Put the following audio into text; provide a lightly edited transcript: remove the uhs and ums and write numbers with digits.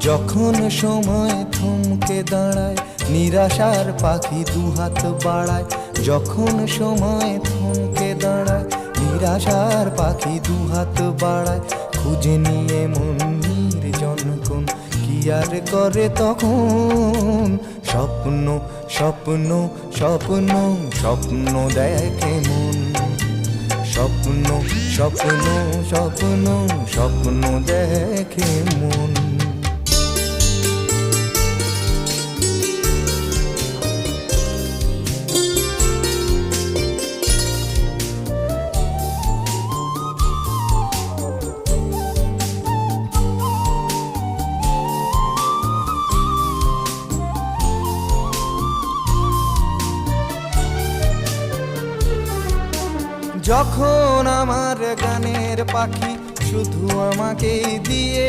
যখন সময় থমকে দাঁড়ায় নিরাশার পাখি দুহাত বাড়ায়, যখন সময় থমকে দাঁড়ায় নিরাশার পাখি দুহাত বাড়ায়, খুঁজে নিয়ে মন নির্জন কোন কি আর করে তখন। স্বপ্ন স্বপ্ন স্বপ্ন স্বপ্ন দেখে মন, স্বপ্ন স্বপ্ন স্বপ্ন স্বপ্ন দেখে মন। যখন আমার গানের পাখি শুধু আমাকে দিয়ে